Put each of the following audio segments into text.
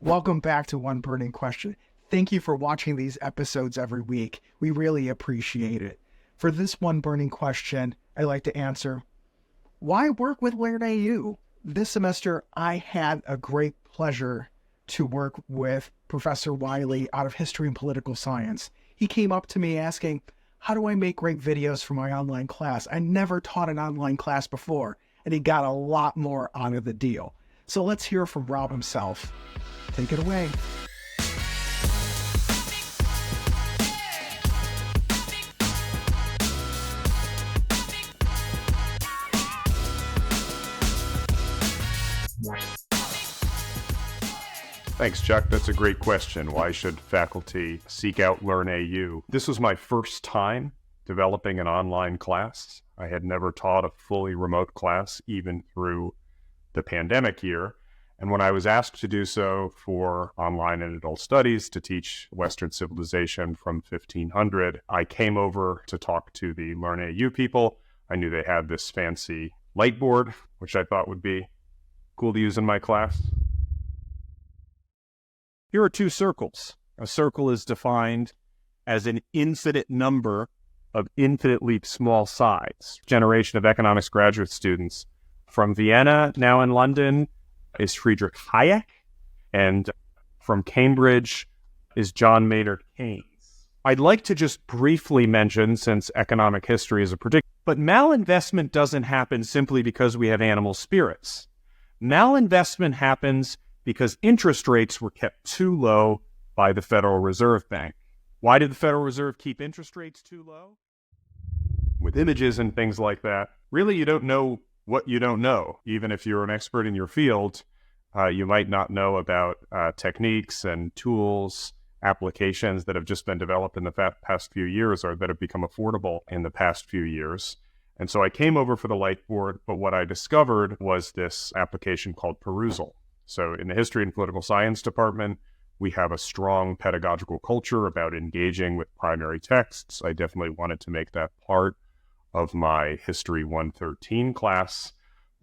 Welcome back to One Burning Question. Thank you for watching these episodes every week. We really appreciate it. For this one burning question, I'd like to answer, why work with LearnAU? This semester, I had a great pleasure to work with Professor Wyllie out of History and Political Science. He came up to me asking, how do I make great videos for my online class? I never taught an online class before, and he got a lot more out of the deal. So let's hear from Rob himself. Take it away. Thanks, Chuck. That's a great question. Why should faculty seek out LearnAU? This was my first time developing an online class. I had never taught a fully remote class, even through the pandemic year. And when I was asked to do so for online and adult studies to teach Western civilization from 1500, I came over to talk to the LearnAU people. I knew they had this fancy light board, which I thought would be cool to use in my class. Here are two circles. A circle is defined as an infinite number of infinitely small sides. Generation of economics graduate students from Vienna, now in London, is Friedrich Hayek, and from Cambridge is John Maynard Keynes. I'd like to just briefly mention, since economic history is a predictor, but malinvestment doesn't happen simply because we have animal spirits. Malinvestment happens because interest rates were kept too low by the Federal Reserve Bank. Why did the Federal Reserve keep interest rates too low? With images and things like that, really you don't know what you don't know. Even if you're an expert in your field, you might not know about techniques and tools, applications that have just been developed in the past few years or that have become affordable in the past few years. And so I came over for the light board, but what I discovered was this application called Perusal. So in the History and Political Science department, we have a strong pedagogical culture about engaging with primary texts. I definitely wanted to make that part of my History 113 class,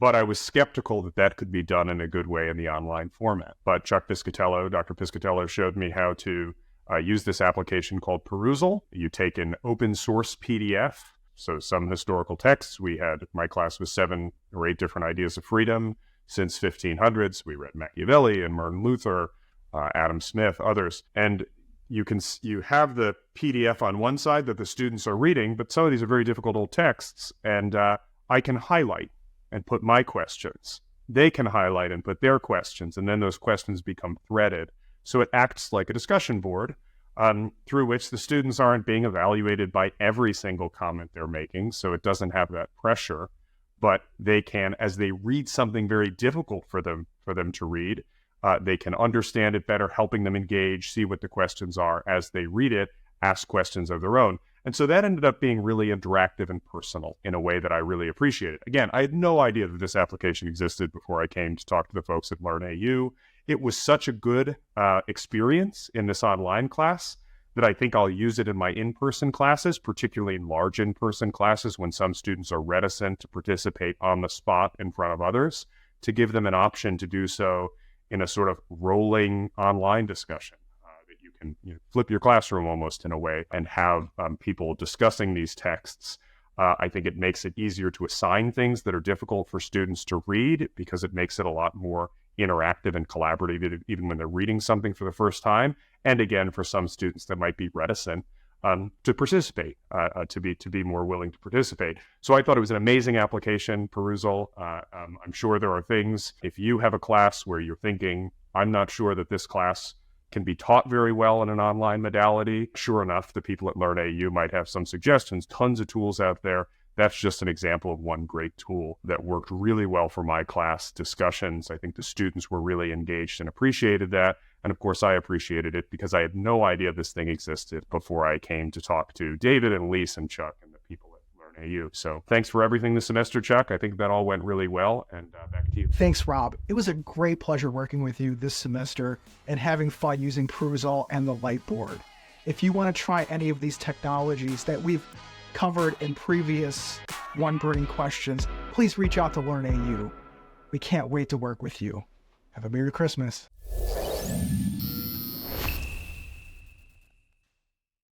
but I was skeptical that that could be done in a good way in the online format. But Dr. Piscatello showed me how to use this application called Perusal. You take an open source PDF, so some historical texts. My class was 7 or 8 different ideas of freedom since 1500s. We read Machiavelli and Martin Luther, Adam Smith, others, and you have the PDF on one side that the students are reading, but some of these are very difficult old texts, and I can highlight and put my questions. They can highlight and put their questions, and then those questions become threaded. So it acts like a discussion board through which the students aren't being evaluated by every single comment they're making, so it doesn't have that pressure, but they can, as they read something very difficult for them to read, they can understand it better, helping them engage, see what the questions are as they read it, ask questions of their own. And so that ended up being really interactive and personal in a way that I really appreciated. Again, I had no idea that this application existed before I came to talk to the folks at LearnAU. It was such a good experience in this online class that I think I'll use it in my in-person classes, particularly in large in-person classes when some students are reticent to participate on the spot in front of others, to give them an option to do so in a sort of rolling online discussion that you can flip your classroom almost in a way and have people discussing these texts. I think it makes it easier to assign things that are difficult for students to read because it makes it a lot more interactive and collaborative even when they're reading something for the first time. And again, for some students that might be reticent to participate, to be more willing to participate. So I thought it was an amazing application, Perusal. I'm sure there are things, if you have a class where you're thinking, I'm not sure that this class can be taught very well in an online modality, sure enough, the people at LearnAU might have some suggestions, tons of tools out there. That's just an example of one great tool that worked really well for my class discussions. I think the students were really engaged and appreciated that. And of course, I appreciated it because I had no idea this thing existed before I came to talk to David and Lise and Chuck and the people at LearnAU. So thanks for everything this semester, Chuck. I think that all went really well. And back to you. Thanks, Rob. It was a great pleasure working with you this semester and having fun using Perusal and the Lightboard. If you want to try any of these technologies that we've covered in previous One Burning Questions, please reach out to LearnAU. We can't wait to work with you. Have a Merry Christmas.